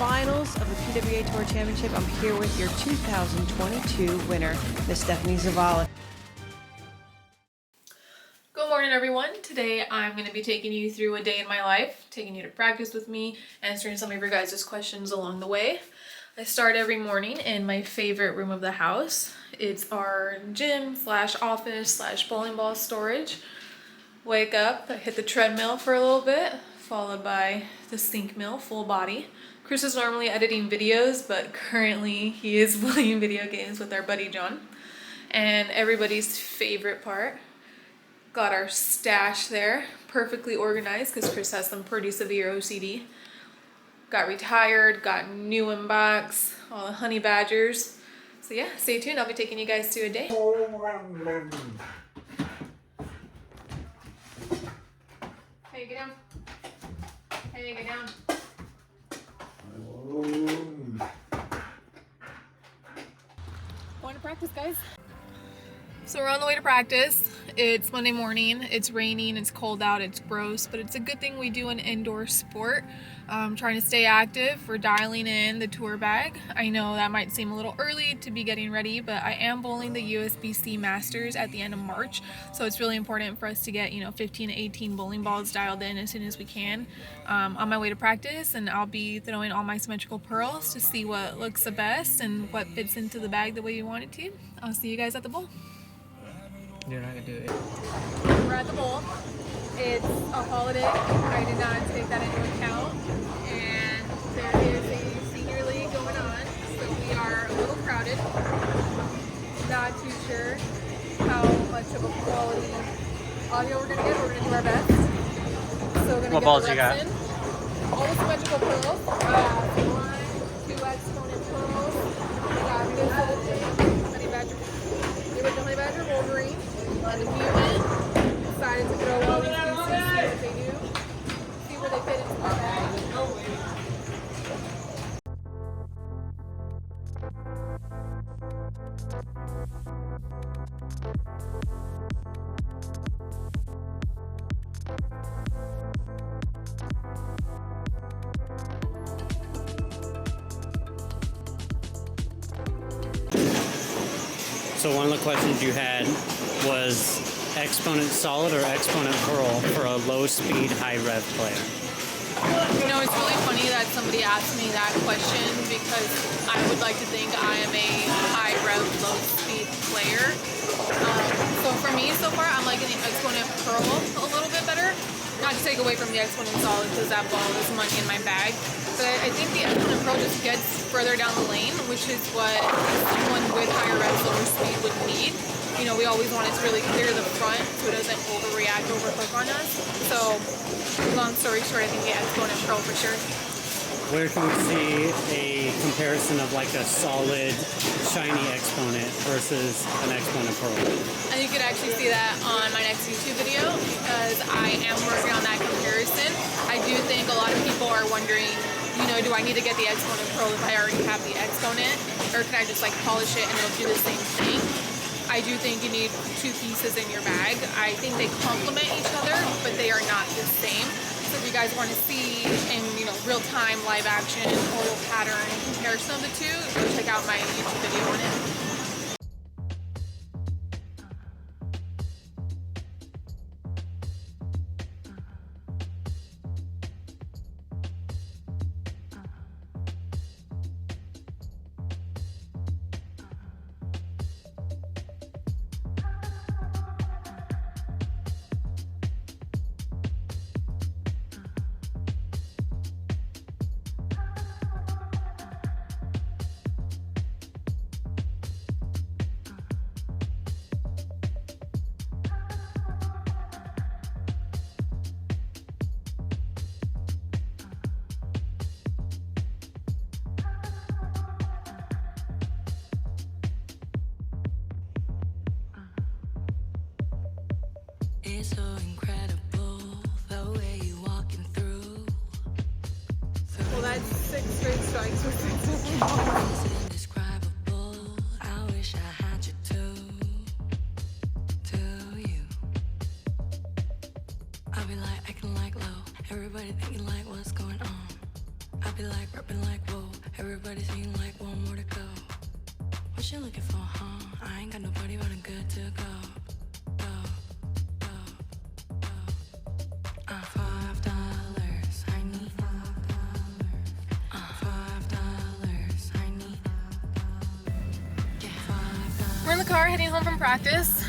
finals of the PWA Tour Championship. I'm here with your 2022 winner, Miss Stephanie Zavala. Good morning, everyone. Today I'm going to be taking you through a day in my life, taking you to practice with me, answering some of your guys' questions along the way. I start every morning in my favorite room of the house. It's our gym / office / bowling ball storage. Wake up, I hit the treadmill for a little bit, followed by the sink mill, full body. Chris is normally editing videos, but currently he is playing video games with our buddy John. And everybody's favorite part, got our stash there, perfectly organized because Chris has some pretty severe OCD. Got retired, got new in box, all the honey badgers. So yeah, stay tuned. I'll be taking you guys through a day. Hey, get down. Hey, get down. Going to practice, guys. So we're on the way to practice. It's Monday morning, it's raining, it's cold out, it's gross, but it's a good thing we do an indoor sport. Trying to stay active. We're dialing in the tour bag. I know that might seem a little early to be getting ready, but I am bowling the USBC Masters at the end of March, so it's really important for us to get 15 to 18 bowling balls dialed in as soon as we can. On my way to practice, and I'll be throwing all my symmetrical pearls to see what looks the best and what fits into the bag the way you want it to. I'll see you guys at the bowl. You're not gonna do it. We're at the bowl. It's a holiday. I did not take that into account. And there is a senior league going on, so we are a little crowded. Not too sure how much of a quality audio we're gonna get. We're gonna do our best. So we're gonna What get balls the you got? reps in. All the symmetrical pearls. One, 2 exponent pearls. We got good honey badger. The original honey badger, Wolverine. And the mutant. Decided to throw all these pieces, see what they do, see where they fit into our bag. So one of the questions you had was exponent solid or exponent pearl for a low speed, high rev player. It's really funny that somebody asked me that question because I would like to think I am a high rev, low speed player. So for me so far, I'm liking the exponent pearl a little bit better. Not to take away from the exponent solid because that ball is money in my bag. But I think the exponent pearl just gets further down the lane, which is what someone with higher rev, lower speed would need. We always want it to really clear the front so it doesn't overreact, overhook on us. So, long story short, I think the exponent pearl for sure. Where can we see a comparison of like a solid, shiny exponent versus an exponent pearl? And you could actually see that on my next YouTube video because I am working on that comparison. I do think a lot of people are wondering, do I need to get the exponent pearl if I already have the exponent? Or can I just polish it and it'll do the same thing? I do think you need 2 pieces in your bag. I think they complement each other, but they are not the same. So if you guys want to see in real time, live action, total pattern comparison of the two, go check out my YouTube video on it. It's so incredible the way you walking through. Well, that's 6 straight strikes with 6 different balls. It's indescribable. I wish I had you too. To you, I'll be like acting like low. Everybody thinking like what's going on. I be like, reppin' like, whoa. Everybody sing like one more to go. What you looking for, huh? I ain't got nobody but I'm good to go. Go, go, go. $5, I need $5. $5, I need. Yeah, $5. We're in the car heading home from practice.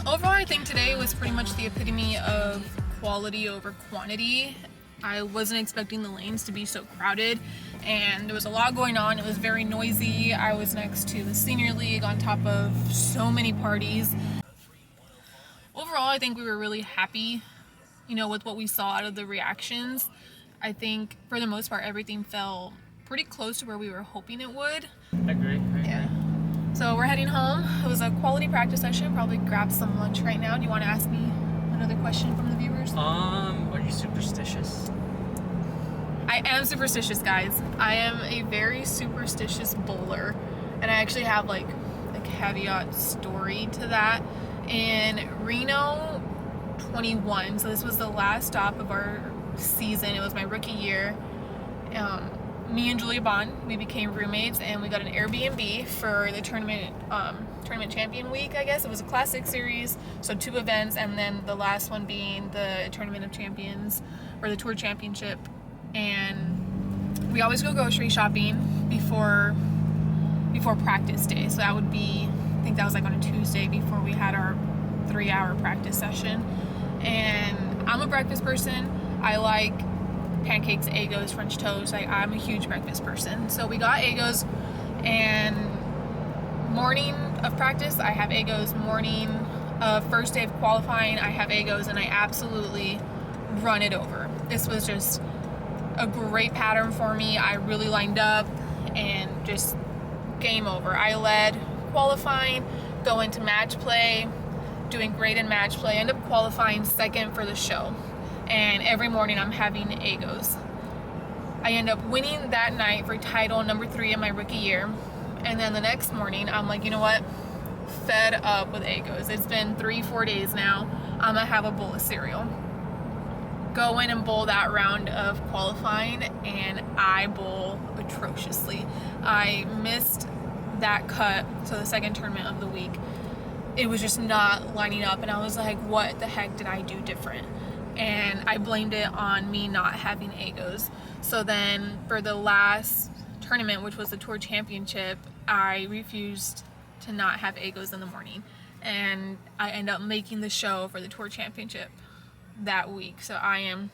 Overall, I think today was pretty much the epitome of quality over quantity. I wasn't expecting the lanes to be so crowded, and there was a lot going on. It was very noisy. I was next to the senior league on top of so many parties. Overall, I think we were really happy, with what we saw out of the reactions. I think for the most part, everything fell pretty close to where we were hoping it would. I agree. Yeah. So we're heading home. It was a quality practice session. Probably grab some lunch right now. Do you want to ask me another question from the viewers? Are you superstitious? I am superstitious, guys. I am a very superstitious bowler, and I actually have like a caveat story to that. In Reno 21, so this was the last stop of our season. It was my rookie year. Me and Julia Bond, we became roommates, and we got an Airbnb for the tournament champion week, I guess. It was a classic series, so 2 events, and then the last one being the tournament of champions, or the tour championship. And we always go grocery shopping before practice day. So that would be, I think that was like on a Tuesday before we had our 3-hour practice session. And I'm a breakfast person. I like pancakes, Eggos, French toast. I'm a huge breakfast person. So we got Eggos, and morning of practice, I have Eggos. Morning of first day of qualifying, I have Eggos, and I absolutely run it over. This was just a great pattern for me. I really lined up and just game over. I led qualifying, go into match play, doing great in match play, end up qualifying second for the show. And every morning I'm having Eggos. I end up winning that night for title number 3 in my rookie year. And then the next morning I'm like, you know what? Fed up with Eggos. It's been 3-4 days now. I'm gonna have a bowl of cereal. Go in and bowl that round of qualifying, and I bowl atrociously. I missed that cut, so the second tournament of the week. It was just not lining up, and I was like, what the heck did I do different? And I blamed it on me not having Eggos. So then for the last tournament, which was the tour championship, I refused to not have Eggos in the morning, and I end up making the show for the tour championship that week. So I am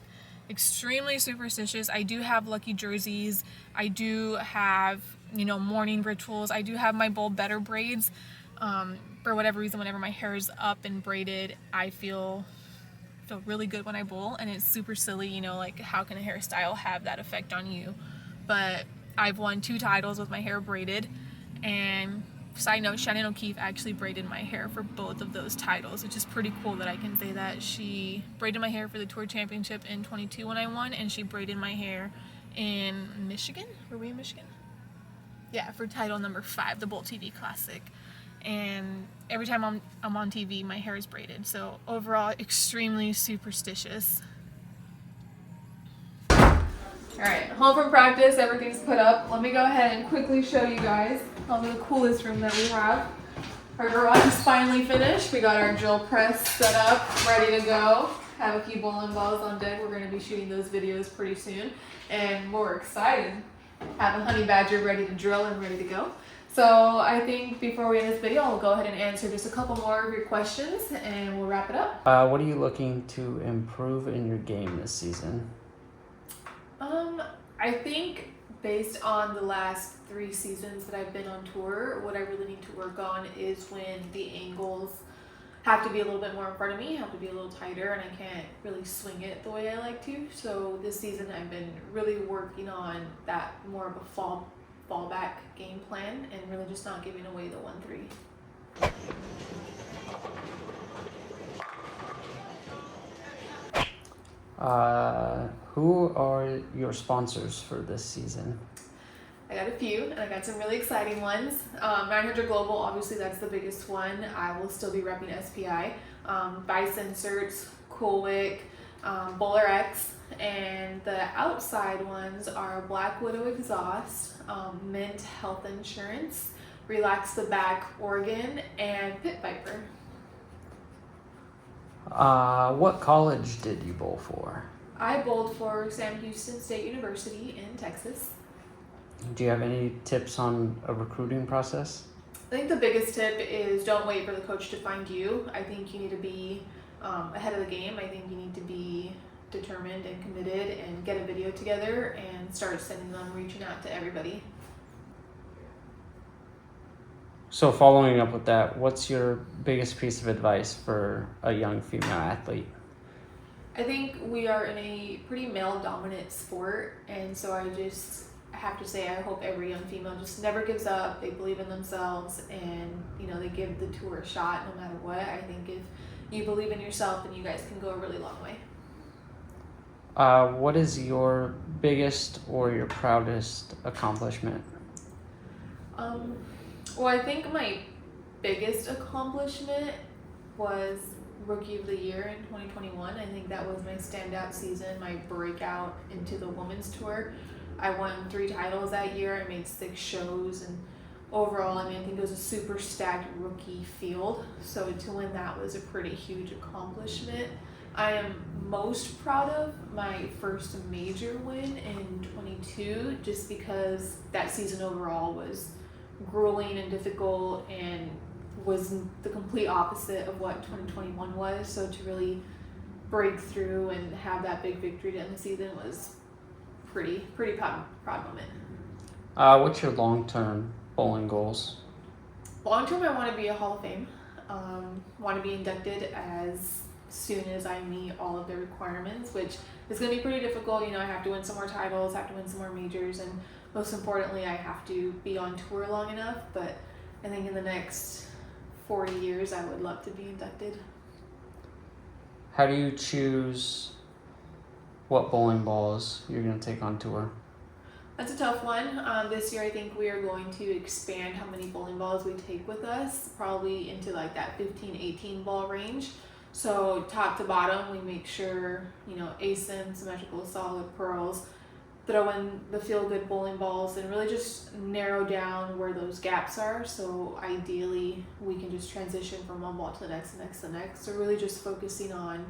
extremely superstitious. I do have lucky jerseys. I do have, morning rituals. I do have my bowl better braids. For whatever reason, whenever my hair is up and braided, I feel really good when I bowl, and it's super silly, like how can a hairstyle have that effect on you? But I've won 2 titles with my hair braided, and side note, Shannon O'Keefe actually braided my hair for both of those titles, which is pretty cool that I can say that. She braided my hair for the tour championship in 22 when I won, and she braided my hair in Michigan. Were we in Michigan? Yeah, for title number 5, the Bolt TV Classic. And every time I'm on TV, my hair is braided. So overall, extremely superstitious. Alright, home from practice, everything's put up. Let me go ahead and quickly show you guys probably the coolest room that we have. Our garage is finally finished. We got our drill press set up, ready to go. Have a few bowling balls on deck. We're going to be shooting those videos pretty soon. And we're excited. Have a honey badger ready to drill and ready to go. So I think before we end this video, I'll go ahead and answer just a couple more of your questions and we'll wrap it up. What are you looking to improve in your game this season? I think based on the last 3 seasons that I've been on tour, what I really need to work on is when the angles have to be a little bit more in front of me, have to be a little tighter, and I can't really swing it the way I like to. So this season I've been really working on that more of a fallback game plan and really just not giving away the 1-3. Who are your sponsors for this season? I got a few, and I got some really exciting ones. 900 Global, obviously that's the biggest one. I will still be repping SPI. Bison Certs, Coolwick, Bowler X, and the outside ones are Black Widow Exhaust, Mint Health Insurance, Relax the Back Oregon, and Pit Viper. What college did you bowl for? I bowled for Sam Houston State University in Texas. Do you have any tips on a recruiting process? I think the biggest tip is don't wait for the coach to find you. I think you need to be ahead of the game. I think you need to be determined and committed and get a video together and start sending them, reaching out to everybody. So following up with that, what's your biggest piece of advice for a young female athlete? I think we are in a pretty male dominant sport, and so I just have to say I hope every young female just never gives up. They believe in themselves, and they give the tour a shot no matter what. I think if you believe in yourself, then you guys can go a really long way. What is your biggest or your proudest accomplishment? Well, I think my biggest accomplishment was Rookie of the Year in 2021. I think that was my standout season, my breakout into the women's tour. I won 3 titles that year. I made 6 shows, and overall, I think it was a super stacked rookie field. So to win that was a pretty huge accomplishment. I am most proud of my first major win in 22, just because that season overall was grueling and difficult and was the complete opposite of what 2021 was. So to really break through and have that big victory to end the season was pretty proud moment. What's your long-term bowling goals? Long term, I want to be a Hall of Fame. Want to be inducted as soon as I meet all of the requirements, which is going to be pretty difficult. I have to win some more titles, have to win some more majors, and most importantly, I have to be on tour long enough. But I think in the next 40 years, I would love to be inducted. How do you choose what bowling balls you're going to take on tour? That's a tough one. This year, I think we are going to expand how many bowling balls we take with us, probably into like that 15, 18 ball range. So top to bottom, we make sure, ASIN, symmetrical, solid, pearls, throw in the feel-good bowling balls, and really just narrow down where those gaps are. So ideally, we can just transition from one ball to the next, the next, the next. So really just focusing on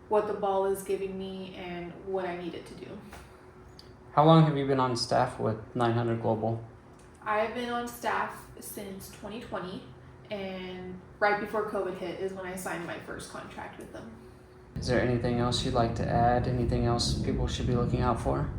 what the ball is giving me and what I need it to do. How long have you been on staff with 900 Global? I've been on staff since 2020, and right before COVID hit is when I signed my first contract with them. Is there anything else you'd like to add? Anything else people should be looking out for?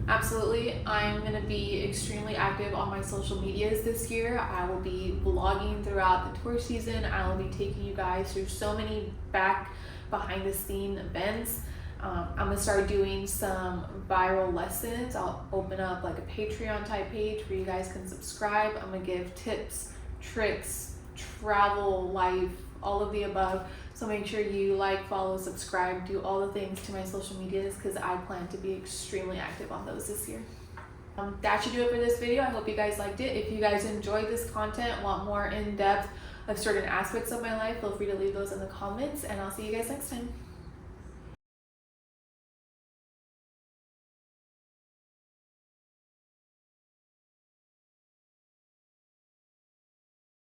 Absolutely. I'm going to be extremely active on my social medias this year. I will be vlogging throughout the tour season. I will be taking you guys through so many behind the scene events. I'm going to start doing some viral lessons. I'll open up like a Patreon type page where you guys can subscribe. I'm going to give tips, tricks, travel, life, all of the above. So make sure you like, follow, subscribe, do all the things to my social medias, because I plan to be extremely active on those this year. That should do it for this video. I hope you guys liked it. If you guys enjoyed this content, want more in-depth of certain aspects of my life, feel free to leave those in the comments, and I'll see you guys next time.